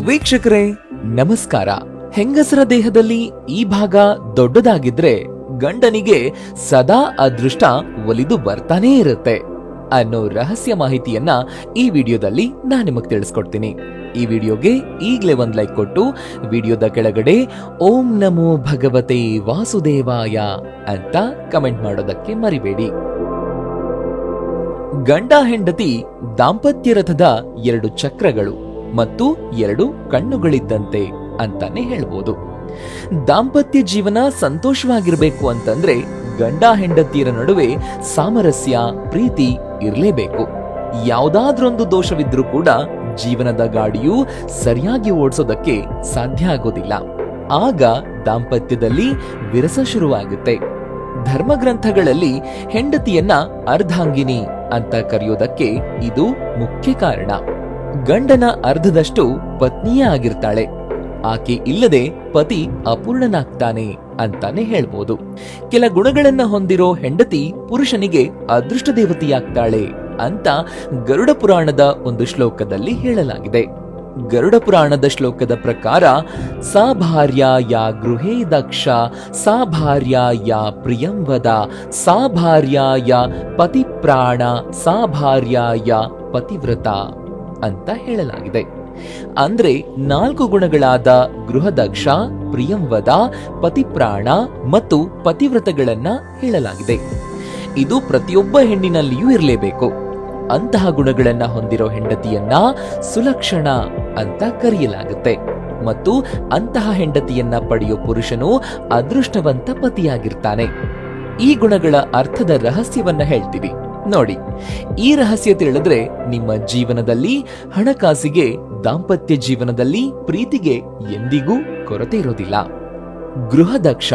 ವೀಕ್ಷಕರೇ ನಮಸ್ಕಾರ. ಹೆಂಗಸರ ದೇಹದಲ್ಲಿ ಈ ಭಾಗ ದೊಡ್ಡದಾಗಿದ್ರೆ ಗಂಡನಿಗೆ ಸದಾ ಅದೃಷ್ಟ ಒಲಿದು ಬರ್ತಾನೇ ಇರುತ್ತೆ ಅನ್ನೋ ರಹಸ್ಯ ಮಾಹಿತಿಯನ್ನ ಈ ವಿಡಿಯೋದಲ್ಲಿ ನಾನು ನಿಮಗೆ ತಿಳಿಸ್ಕೊಡ್ತೀನಿ. ಈ ವಿಡಿಯೋಗೆ ಈಗಲೇ ಒಂದು ಲೈಕ್ ಕೊಟ್ಟು ವಿಡಿಯೋದ ಕೆಳಗಡೆ ಓಂ ನಮೋ ಭಗವತೆ ವಾಸುದೇವಾಯ ಅಂತ ಕಮೆಂಟ್ ಮಾಡೋದಕ್ಕೆ ಮರಿಬೇಡಿ. ಗಂಡ ಹೆಂಡತಿ ದಾಂಪತ್ಯ ರಥದ 2 ಚಕ್ರಗಳು ಮತ್ತು 2 ಕಣ್ಣುಗಳಿದ್ದಂತೆ ಅಂತಾನೆ ಹೇಳ್ಬೋದು. ದಾಂಪತ್ಯ ಜೀವನ ಸಂತೋಷವಾಗಿರ್ಬೇಕು ಅಂತಂದ್ರೆ ಗಂಡ ಹೆಂಡತಿಯರ ನಡುವೆ ಸಾಮರಸ್ಯ, ಪ್ರೀತಿ ಇರಲೇಬೇಕು. ಯಾವುದಾದ್ರೊಂದು ದೋಷವಿದ್ರೂ ಕೂಡ ಜೀವನದ ಗಾಡಿಯು ಸರಿಯಾಗಿ ಓಡಿಸೋದಕ್ಕೆ ಸಾಧ್ಯ ಆಗೋದಿಲ್ಲ. ಆಗ ದಾಂಪತ್ಯದಲ್ಲಿ ವಿರಸ ಶುರುವಾಗುತ್ತೆ. ಧರ್ಮಗ್ರಂಥಗಳಲ್ಲಿ ಹೆಂಡತಿಯನ್ನ ಅರ್ಧಾಂಗಿನಿ ಅಂತ ಕರೆಯೋದಕ್ಕೆ ಇದು ಮುಖ್ಯ ಕಾರಣ. ಗಂಡನ ಅರ್ಧದಷ್ಟು ಪತ್ನಿಯೇ ಆಗಿರ್ತಾಳೆ. ಆಕೆ ಇಲ್ಲದೆ ಪತಿ ಅಪೂರ್ಣನಾಗ್ತಾನೆ ಅಂತಾನೆ ಹೇಳ್ಬೋದು. ಕೆಲ ಗುಣಗಳನ್ನ ಹೊಂದಿರೋ ಹೆಂಡತಿ ಪುರುಷನಿಗೆ ಅದೃಷ್ಟ ದೇವತೆಯಾಗ್ತಾಳೆ ಅಂತ ಗರುಡ ಪುರಾಣದ ಒಂದು ಶ್ಲೋಕದಲ್ಲಿ ಹೇಳಲಾಗಿದೆ. ಗರುಡ ಪುರಾಣದ ಶ್ಲೋಕದ ಪ್ರಕಾರ ಸಾ ಭಾರ್ಯ ಯಾ ಗೃಹೇ ದಕ್ಷ, ಸಾ ಭಾರ್ಯ ಯಾ ಪ್ರಿಯಂವದ, ಸಾ ಭಾರ್ಯ ಯಾ ಪತಿಪ್ರಾಣ, ಸಾ ಭಾರ್ಯ ಯಾ ಪತಿವ್ರತ ಅಂತ ಹೇಳಲಾಗಿದೆ. ಅಂದ್ರೆ 4 ಗುಣಗಳಾದ ಗೃಹದಕ್ಷ, ಪ್ರಿಯಂವದ, ಪತಿಪ್ರಾಣ ಮತ್ತು ಪತಿವ್ರತಗಳನ್ನ ಹೇಳಲಾಗಿದೆ. ಇದು ಪ್ರತಿಯೊಬ್ಬ ಹೆಣ್ಣಿನಲ್ಲಿಯೂ ಇರಲೇಬೇಕು. ಅಂತಹ ಗುಣಗಳನ್ನ ಹೊಂದಿರೋ ಹೆಂಡತಿಯನ್ನ ಸುಲಕ್ಷಣ ಅಂತ ಕರೆಯಲಾಗುತ್ತೆ ಮತ್ತು ಅಂತಹ ಹೆಂಡತಿಯನ್ನ ಪಡೆಯೋ ಪುರುಷನು ಅದೃಷ್ಟವಂತ ಪತಿಯಾಗಿರ್ತಾನೆ. ಈ ಗುಣಗಳ ಅರ್ಥದ ರಹಸ್ಯವನ್ನ ಹೇಳ್ತೀವಿ ನೋಡಿ. ಈ ರಹಸ್ಯ ತಿಳಿದ್ರೆ ನಿಮ್ಮ ಜೀವನದಲ್ಲಿ ಹಣಕಾಸಿಗೆ, ದಾಂಪತ್ಯ ಜೀವನದಲ್ಲಿ ಪ್ರೀತಿಗೆ ಎಂದಿಗೂ ಕೊರತೆ ಇರೋದಿಲ್ಲ. ಗೃಹದಕ್ಷ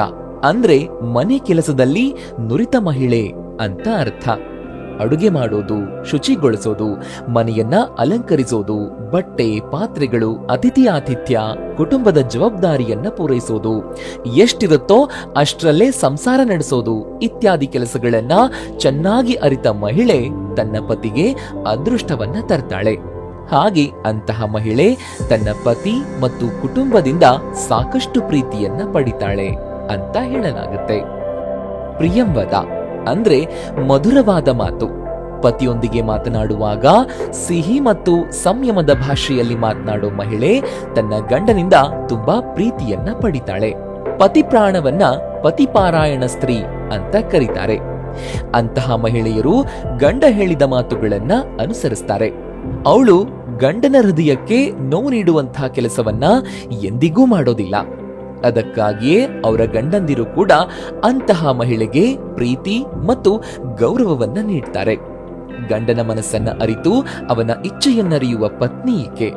ಅಂದ್ರೆ ಮನೆ ಕೆಲಸದಲ್ಲಿ ನುರಿತ ಮಹಿಳೆ ಅಂತ ಅರ್ಥ. ಅಡುಗೆ ಮಾಡೋದು, ಶುಚಿಗೊಳಿಸೋದು, ಮನೆಯನ್ನ ಅಲಂಕರಿಸೋದು, ಬಟ್ಟೆ, ಪಾತ್ರೆಗಳು, ಆತಿಥ್ಯ, ಕುಟುಂಬದ ಜವಾಬ್ದಾರಿಯನ್ನ ಪೂರೈಸೋದು, ಎಷ್ಟಿರುತ್ತೋ ಅಷ್ಟರಲ್ಲೇ ಸಂಸಾರ ನಡೆಸೋದು ಇತ್ಯಾದಿ ಕೆಲಸಗಳನ್ನ ಚೆನ್ನಾಗಿ ಅರಿತ ಮಹಿಳೆ ತನ್ನ ಪತಿಗೆ ಅದೃಷ್ಟವನ್ನ ತರ್ತಾಳೆ. ಹಾಗೆ ಅಂತಹ ಮಹಿಳೆ ತನ್ನ ಪತಿ ಮತ್ತು ಕುಟುಂಬದಿಂದ ಸಾಕಷ್ಟು ಪ್ರೀತಿಯನ್ನ ಪಡಿತಾಳೆ ಅಂತ ಹೇಳಲಾಗುತ್ತೆ. ಪ್ರಿಯಂವದ ಅಂದ್ರೆ ಮಧುರವಾದ ಮಾತು. ಪತಿಯೊಂದಿಗೆ ಮಾತನಾಡುವಾಗ ಸಿಹಿ ಮತ್ತು ಸಂಯಮದ ಭಾಷೆಯಲ್ಲಿ ಮಾತನಾಡೋ ಮಹಿಳೆ ತನ್ನ ಗಂಡನಿಂದ ತುಂಬಾ ಪ್ರೀತಿಯನ್ನ ಪಡಿತಾಳೆ. ಪತಿಪ್ರಾಣವನ್ನ ಪತಿಪಾರಾಯಣ ಸ್ತ್ರೀ ಅಂತ ಕರೀತಾರೆ. ಅಂತಹ ಮಹಿಳೆಯರು ಗಂಡ ಹೇಳಿದ ಮಾತುಗಳನ್ನ ಅನುಸರಿಸ್ತಾರೆ. ಅವಳು ಗಂಡನ ಹೃದಯಕ್ಕೆ ನೋವು ನೀಡುವಂತಹ ಕೆಲಸವನ್ನ ಎಂದಿಗೂ ಮಾಡೋದಿಲ್ಲ. ಅದಕ್ಕಾಗಿಯೇ ಅವರ ಗಂಡಂದಿರು ಕೂಡ ಅಂತಹ ಮಹಿಳೆಗೆ ಪ್ರೀತಿ ಮತ್ತು ಗೌರವವನ್ನ ನೀಡ್ತಾರೆ. ಗಂಡನ ಮನಸ್ಸನ್ನ ಅರಿತು ಅವನ ಇಚ್ಛೆಯನ್ನರಿಯುವ ಪತ್ನಿ ಈಕೆ.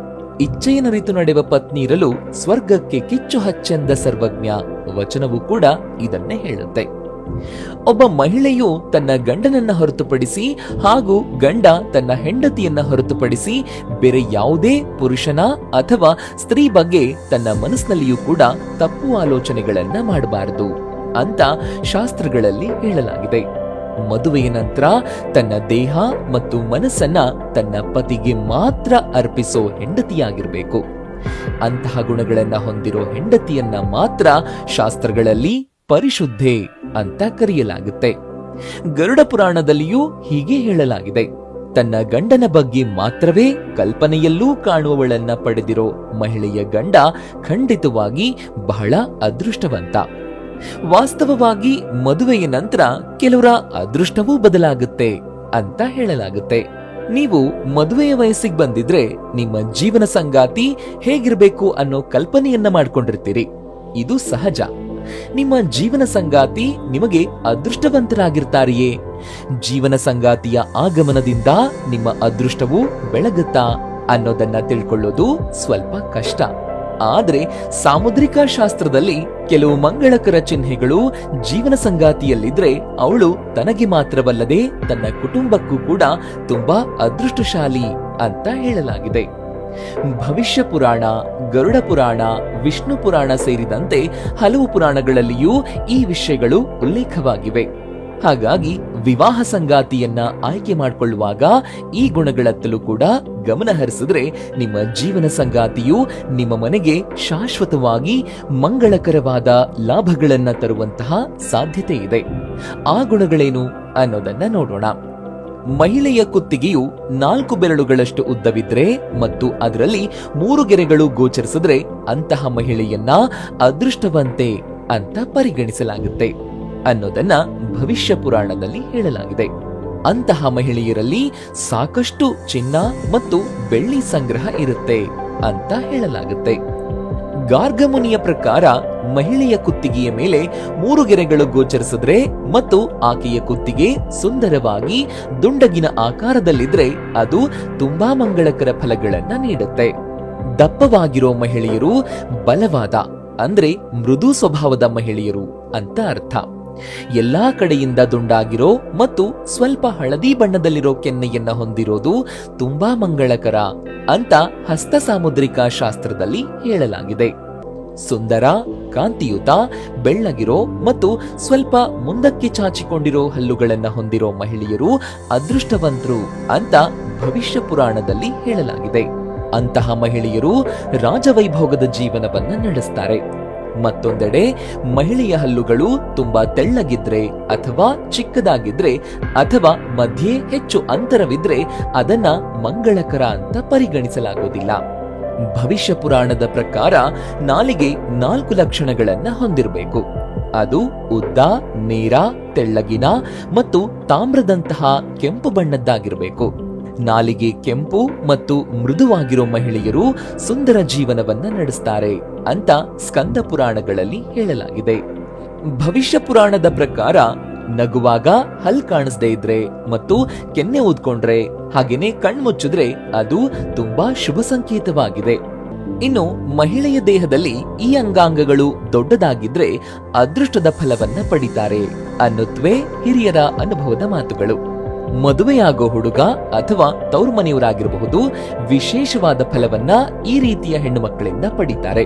ಇಚ್ಛೆಯನ್ನರಿತು ನಡೆಯುವ ಪತ್ನಿ ಇರಲು ಸ್ವರ್ಗಕ್ಕೆ ಕಿಚ್ಚು ಹಚ್ಚೆಂದ ಸರ್ವಜ್ಞ ವಚನವೂ ಕೂಡ ಇದನ್ನೇ ಹೇಳುತ್ತೆ. ಒಬ್ಬ ಮಹಿಳೆಯು ತನ್ನ ಗಂಡನನ್ನ ಹೊರತುಪಡಿಸಿ ಹಾಗೂ ಗಂಡ ತನ್ನ ಹೆಂಡತಿಯನ್ನ ಹೊರತುಪಡಿಸಿ ಬೇರೆ ಯಾವುದೇ ಪುರುಷನ ಅಥವಾ ಸ್ತ್ರೀ ಬಗ್ಗೆ ತನ್ನ ಮನಸ್ಸಿನಲ್ಲಿಯೂ ಕೂಡ ತಪ್ಪು ಆಲೋಚನೆಗಳನ್ನ ಮಾಡಬಾರದು ಅಂತ ಶಾಸ್ತ್ರಗಳಲ್ಲಿ ಹೇಳಲಾಗಿದೆ. ಮದುವೆಯ ನಂತರ ತನ್ನ ದೇಹ ಮತ್ತು ಮನಸ್ಸನ್ನ ತನ್ನ ಪತಿಗೆ ಮಾತ್ರ ಅರ್ಪಿಸೋ ಹೆಂಡತಿಯಾಗಿರ್ಬೇಕು. ಅಂತಹ ಗುಣಗಳನ್ನ ಹೊಂದಿರೋ ಹೆಂಡತಿಯನ್ನ ಮಾತ್ರ ಶಾಸ್ತ್ರಗಳಲ್ಲಿ ಪರಿಶುದ್ಧೆ ಅಂತ ಕರೆಯಲಾಗುತ್ತೆ. ಗರುಡ ಪುರಾಣದಲ್ಲಿಯೂ ಹೀಗೆ ಹೇಳಲಾಗಿದೆ. ತನ್ನ ಗಂಡನ ಬಗ್ಗೆ ಮಾತ್ರವೇ ಕಲ್ಪನೆಯಲ್ಲೂ ಕಾಣುವವಳನ್ನ ಪಡೆದಿರೋ ಮಹಿಳೆಯ ಗಂಡ ಖಂಡಿತವಾಗಿ ಬಹಳ ಅದೃಷ್ಟವಂತ. ವಾಸ್ತವವಾಗಿ ಮದುವೆಯ ನಂತರ ಕೆಲವರ ಅದೃಷ್ಟವೂ ಬದಲಾಗುತ್ತೆ ಅಂತ ಹೇಳಲಾಗುತ್ತೆ. ನೀವು ಮದುವೆಯ ವಯಸ್ಸಿಗೆ ಬಂದಿದ್ರೆ ನಿಮ್ಮ ಜೀವನ ಸಂಗಾತಿ ಹೇಗಿರ್ಬೇಕು ಅನ್ನೋ ಕಲ್ಪನೆಯನ್ನ ಮಾಡ್ಕೊಂಡಿರ್ತೀರಿ. ಇದು ಸಹಜ. ನಿಮ್ಮ ಜೀವನ ಸಂಗಾತಿ ನಿಮಗೆ ಅದೃಷ್ಟವಂತರಾಗಿರ್ತಾರೆಯೇ? ಜೀವನ ಸಂಗಾತಿಯ ಆಗಮನದಿಂದ ನಿಮ್ಮ ಅದೃಷ್ಟವು ಬೆಳಗುತ್ತಾ ಅನ್ನೋದನ್ನ ತಿಳ್ಕೊಳ್ಳೋದು ಸ್ವಲ್ಪ ಕಷ್ಟ. ಆದ್ರೆ ಸಾಮುದ್ರಿಕ ಶಾಸ್ತ್ರದಲ್ಲಿ ಕೆಲವು ಮಂಗಳಕರ ಚಿಹ್ನೆಗಳು ಜೀವನ ಸಂಗಾತಿಯಲ್ಲಿದ್ರೆ ಅವಳು ತನಗೆ ಮಾತ್ರವಲ್ಲದೆ ತನ್ನ ಕುಟುಂಬಕ್ಕೂ ಕೂಡ ತುಂಬಾ ಅದೃಷ್ಟಶಾಲಿ ಅಂತ ಹೇಳಲಾಗಿದೆ. ಭವಿಷ್ಯ ಪುರಾಣ, ಗರುಡ ಪುರಾಣ, ವಿಷ್ಣು ಪುರಾಣ ಸೇರಿದಂತೆ ಹಲವು ಪುರಾಣಗಳಲ್ಲಿಯೂ ಈ ವಿಷಯಗಳು ಉಲ್ಲೇಖವಾಗಿವೆ. ಹಾಗಾಗಿ ವಿವಾಹ ಸಂಗಾತಿಯನ್ನ ಆಯ್ಕೆ ಮಾಡಿಕೊಳ್ಳುವಾಗ ಈ ಗುಣಗಳತ್ತಲೂ ಕೂಡ ಗಮನ ಹರಿಸಿದ್ರೆ ನಿಮ್ಮ ಜೀವನ ಸಂಗಾತಿಯು ನಿಮ್ಮ ಮನೆಗೆ ಶಾಶ್ವತವಾಗಿ ಮಂಗಳಕರವಾದ ಲಾಭಗಳನ್ನ ತರುವಂತಹ ಸಾಧ್ಯತೆ ಇದೆ. ಆ ಗುಣಗಳೇನು ಅನ್ನೋದನ್ನ ನೋಡೋಣ. ಮಹಿಳೆಯ ಕುತ್ತಿಗೆಯು 4 ಬೆರಳುಗಳಷ್ಟು ಉದ್ದವಿದ್ರೆ ಮತ್ತು ಅದರಲ್ಲಿ 3 ಗೆರೆಗಳು ಗೋಚರಿಸಿದ್ರೆ ಅಂತಹ ಮಹಿಳೆಯನ್ನ ಅದೃಷ್ಟವಂತೆ ಅಂತ ಪರಿಗಣಿಸಲಾಗುತ್ತೆ ಅನ್ನೋದನ್ನ ಭವಿಷ್ಯ ಪುರಾಣದಲ್ಲಿ ಹೇಳಲಾಗಿದೆ. ಅಂತಹ ಮಹಿಳೆಯರಲ್ಲಿ ಸಾಕಷ್ಟು ಚಿನ್ನ ಮತ್ತು ಬೆಳ್ಳಿ ಸಂಗ್ರಹ ಇರುತ್ತೆ ಅಂತ ಹೇಳಲಾಗುತ್ತೆ. ಗಾರ್ಗಮುನಿಯ ಪ್ರಕಾರ ಮಹಿಳೆಯ ಕುತ್ತಿಗೆಯ ಮೇಲೆ 3 ಗೆರೆಗಳು ಗೋಚರಿಸಿದ್ರೆ ಮತ್ತು ಆಕೆಯ ಕುತ್ತಿಗೆ ಸುಂದರವಾಗಿ ದುಂಡಗಿನ ಆಕಾರದಲ್ಲಿದ್ರೆ ಅದು ತುಂಬಾ ಮಂಗಳಕರ ಫಲಗಳನ್ನ ನೀಡುತ್ತೆ. ದಪ್ಪವಾಗಿರೋ ಮಹಿಳೆಯರು ಬಲವಾದ ಅಂದ್ರೆ ಮೃದು ಸ್ವಭಾವದ ಮಹಿಳೆಯರು ಅಂತ ಅರ್ಥ. ಎಲ್ಲಾ ಕಡೆಯಿಂದ ದುಂಡಾಗಿರೋ ಮತ್ತು ಸ್ವಲ್ಪ ಹಳದಿ ಬಣ್ಣದಲ್ಲಿರೋ ಕೆನ್ನೆಯನ್ನ ಹೊಂದಿರೋದು ತುಂಬಾ ಮಂಗಳಕರ ಅಂತ ಹಸ್ತ ಸಾಮುದ್ರಿಕ ಶಾಸ್ತ್ರದಲ್ಲಿ ಹೇಳಲಾಗಿದೆ. ಸುಂದರ, ಕಾಂತಿಯುತ, ಬೆಳ್ಳಗಿರೋ ಮತ್ತು ಸ್ವಲ್ಪ ಮುಂದಕ್ಕೆ ಚಾಚಿಕೊಂಡಿರೋ ಹಲ್ಲುಗಳನ್ನ ಹೊಂದಿರೋ ಮಹಿಳೆಯರು ಅದೃಷ್ಟವಂತರು ಅಂತ ಭವಿಷ್ಯ ಪುರಾಣದಲ್ಲಿ ಹೇಳಲಾಗಿದೆ. ಅಂತಹ ಮಹಿಳೆಯರು ರಾಜವೈಭೋಗದ ಜೀವನವನ್ನ ನಡೆಸ್ತಾರೆ. ಮತ್ತೊಂದೆಡೆ ಮಹಿಳೆಯ ಹಲ್ಲುಗಳು ತುಂಬಾ ತೆಳ್ಳಗಿದ್ರೆ ಅಥವಾ ಚಿಕ್ಕದಾಗಿದ್ರೆ ಅಥವಾ ಮಧ್ಯೆ ಹೆಚ್ಚು ಅಂತರವಿದ್ರೆ ಅದನ್ನ ಮಂಗಳಕರ ಅಂತ ಪರಿಗಣಿಸಲಾಗುವುದಿಲ್ಲ. ಭವಿಷ್ಯ ಪುರಾಣದ ಪ್ರಕಾರ ನಾಲಿಗೆ 4 ಲಕ್ಷಣಗಳನ್ನ ಹೊಂದಿರಬೇಕು. ಅದು ಉದ್ದ, ನೇರ, ತೆಳ್ಳಗಿನ ಮತ್ತು ತಾಮ್ರದಂತಹ ಕೆಂಪು ಬಣ್ಣದ್ದಾಗಿರಬೇಕು. ನಾಲಿಗೆ ಕೆಂಪು ಮತ್ತು ಮೃದುವಾಗಿರೋ ಮಹಿಳೆಯರು ಸುಂದರ ಜೀವನವನ್ನ ನಡೆಸ್ತಾರೆ ಅಂತ ಸ್ಕಂದ ಪುರಾಣಗಳಲ್ಲಿ ಹೇಳಲಾಗಿದೆ. ಭವಿಷ್ಯ ಪುರಾಣದ ಪ್ರಕಾರ ನಗುವಾಗ ಹಲ್ ಕಾಣಿಸದೇ ಇದ್ರೆ ಮತ್ತು ಕೆನ್ನೆ ಊದ್ಕೊಂಡ್ರೆ ಹಾಗೇನೆ ಕಣ್ಮುಚ್ಚಿದ್ರೆ ಅದು ತುಂಬಾ ಶುಭ ಸಂಕೇತವಾಗಿದೆ. ಇನ್ನು ಮಹಿಳೆಯ ದೇಹದಲ್ಲಿ ಈ ಅಂಗಾಂಗಗಳು ದೊಡ್ಡದಾಗಿದ್ರೆ ಅದೃಷ್ಟದ ಫಲವನ್ನ ಪಡಿತಾರೆ ಅನ್ನುತ್ತವೆ ಹಿರಿಯರ ಅನುಭವದ ಮಾತುಗಳು. ಮದುವೆಯಾಗೋ ಹುಡುಗ ಅಥವಾ ತವರು ಮನೆಯವರಾಗಿರಬಹುದು ವಿಶೇಷವಾದ ಫಲವನ್ನ ಈ ರೀತಿಯ ಹೆಣ್ಣು ಮಕ್ಕಳಿಂದ ಪಡಿತಾರೆ.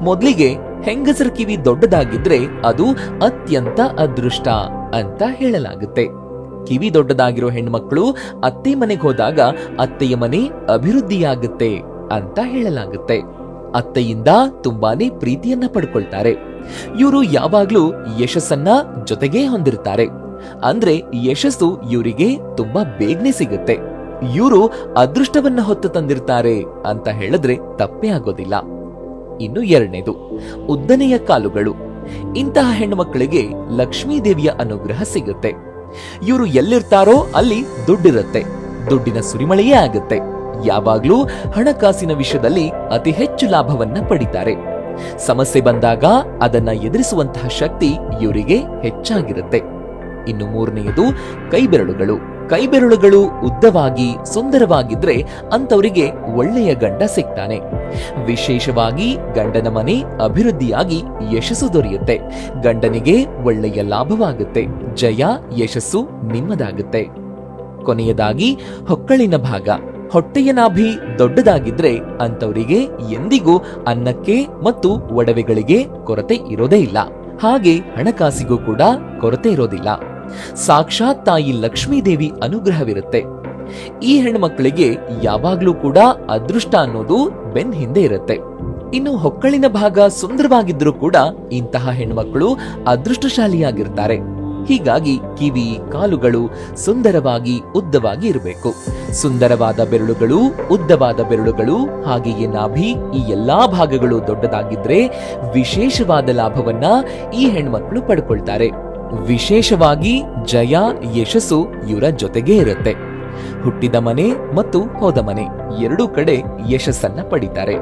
ಮೊದಲಿಗೆ ಹೆಂಗಸರ ಕಿವಿ ದೊಡ್ಡದಾಗಿದ್ರೆ ಅದು ಅತ್ಯಂತ ಅದೃಷ್ಟ ಅಂತ ಹೇಳಲಾಗುತ್ತೆ. ಕಿವಿ ದೊಡ್ಡದಾಗಿರೋ ಹೆಣ್ಮಕ್ಳು ಅತ್ತೆ ಮನೆಗೆ ಹೋದಾಗ ಅತ್ತೆಯ ಮನೆ ಅಭಿವೃದ್ಧಿಯಾಗುತ್ತೆ ಅಂತ ಹೇಳಲಾಗುತ್ತೆ. ಅತ್ತೆಯಿಂದ ತುಂಬಾನೇ ಪ್ರೀತಿಯನ್ನ ಪಡ್ಕೊಳ್ತಾರೆ. ಇವರು ಯಾವಾಗ್ಲೂ ಯಶಸ್ಸನ್ನ ಜೊತೆಗೇ ಹೊಂದಿರ್ತಾರೆ. ಅಂದ್ರೆ ಯಶಸ್ಸು ಇವರಿಗೆ ತುಂಬಾ ಬೇಗನೆ ಸಿಗುತ್ತೆ. ಇವರು ಅದೃಷ್ಟವನ್ನ ಹೊತ್ತು ತಂದಿರ್ತಾರೆ ಅಂತ ಹೇಳಿದ್ರೆ ತಪ್ಪೇ ಆಗೋದಿಲ್ಲ. ಇನ್ನು 2ನೇದು ಉದ್ದನೆಯ ಕಾಲುಗಳು. ಇಂತಹ ಹೆಣ್ಣು ಮಕ್ಕಳಿಗೆ ಲಕ್ಷ್ಮೀ ದೇವಿಯ ಅನುಗ್ರಹ ಸಿಗುತ್ತೆ. ಇವರು ಎಲ್ಲಿರ್ತಾರೋ ಅಲ್ಲಿ ದುಡ್ಡಿರುತ್ತೆ. ದುಡ್ಡಿನ ಸುರಿಮಳೆಯೇ ಆಗುತ್ತೆ. ಯಾವಾಗ್ಲೂ ಹಣಕಾಸಿನ ವಿಷಯದಲ್ಲಿ ಅತಿ ಹೆಚ್ಚು ಲಾಭವನ್ನ ಪಡಿತಾರೆ. ಸಮಸ್ಯೆ ಬಂದಾಗ ಅದನ್ನ ಎದುರಿಸುವಂತಹ ಶಕ್ತಿ ಇವರಿಗೆ ಹೆಚ್ಚಾಗಿರುತ್ತೆ. ಇನ್ನು 3ನೇದು ಕೈಬೆರಳುಗಳು. ಕೈಬೆರಳುಗಳು ಉದ್ದವಾಗಿ ಸುಂದರವಾಗಿದ್ರೆ ಅಂತವರಿಗೆ ಒಳ್ಳೆಯ ಗಂಡ ಸಿಗ್ತಾನೆ. ವಿಶೇಷವಾಗಿ ಗಂಡನ ಮನೆ ಅಭಿವೃದ್ಧಿಯಾಗಿ ಯಶಸ್ಸು ದೊರೆಯುತ್ತೆ. ಗಂಡನಿಗೆ ಒಳ್ಳೆಯ ಲಾಭವಾಗುತ್ತೆ. ಜಯ, ಯಶಸ್ಸು ನಿಮ್ಮದಾಗುತ್ತೆ. ಕೊನೆಯದಾಗಿ ಹೊಕ್ಕಳಿನ ಭಾಗ. ಹೊಟ್ಟೆಯ ನಾಭಿ ದೊಡ್ಡದಾಗಿದ್ರೆ ಅಂತವರಿಗೆ ಎಂದಿಗೂ ಅನ್ನಕ್ಕೆ ಮತ್ತು ಒಡವೆಗಳಿಗೆ ಕೊರತೆ ಇರೋದೇ ಇಲ್ಲ. ಹಾಗೆ ಹಣಕಾಸಿಗೂ ಕೂಡ ಕೊರತೆ ಇರೋದಿಲ್ಲ. ಸಾಕ್ಷಾತ್ ತಾಯಿ ಲಕ್ಷ್ಮೀ ದೇವಿ ಅನುಗ್ರಹವಿರುತ್ತೆ. ಈ ಹೆಣ್ಮಕ್ಳಿಗೆ ಯಾವಾಗ್ಲೂ ಕೂಡ ಅದೃಷ್ಟ ಅನ್ನೋದು ಬೆನ್ ಹಿಂದೆ ಇರುತ್ತೆ. ಇನ್ನು ಹೊಕ್ಕಳಿನ ಭಾಗ ಸುಂದರವಾಗಿದ್ರೂ ಕೂಡ ಇಂತಹ ಹೆಣ್ಮಕ್ಳು ಅದೃಷ್ಟಶಾಲಿಯಾಗಿರ್ತಾರೆ. ಹೀಗಾಗಿ ಕಿವಿ, ಕಾಲುಗಳು ಸುಂದರವಾಗಿ ಉದ್ದವಾಗಿ ಇರಬೇಕು. ಸುಂದರವಾದ ಬೆರಳುಗಳು, ಉದ್ದವಾದ ಬೆರಳುಗಳು, ಹಾಗೆಯೇ ನಾಭಿ, ಈ ಎಲ್ಲಾ ಭಾಗಗಳು ದೊಡ್ಡದಾಗಿದ್ರೆ ವಿಶೇಷವಾದ ಲಾಭವನ್ನ ಈ ಹೆಣ್ಮಕ್ಳು ಪಡ್ಕೊಳ್ತಾರೆ. ವಿಶೇಷವಾಗಿ ಜಯ, ಯಶಸ್ಸು ಇವರ ಜೊತೆಗೇ ಇರುತ್ತೆ. ಹುಟ್ಟಿದ ಮನೆ ಮತ್ತು ಹೋದ ಮನೆ ಎರಡೂ ಕಡೆ ಯಶಸ್ಸನ್ನ ಪಡಿತಾರೆ.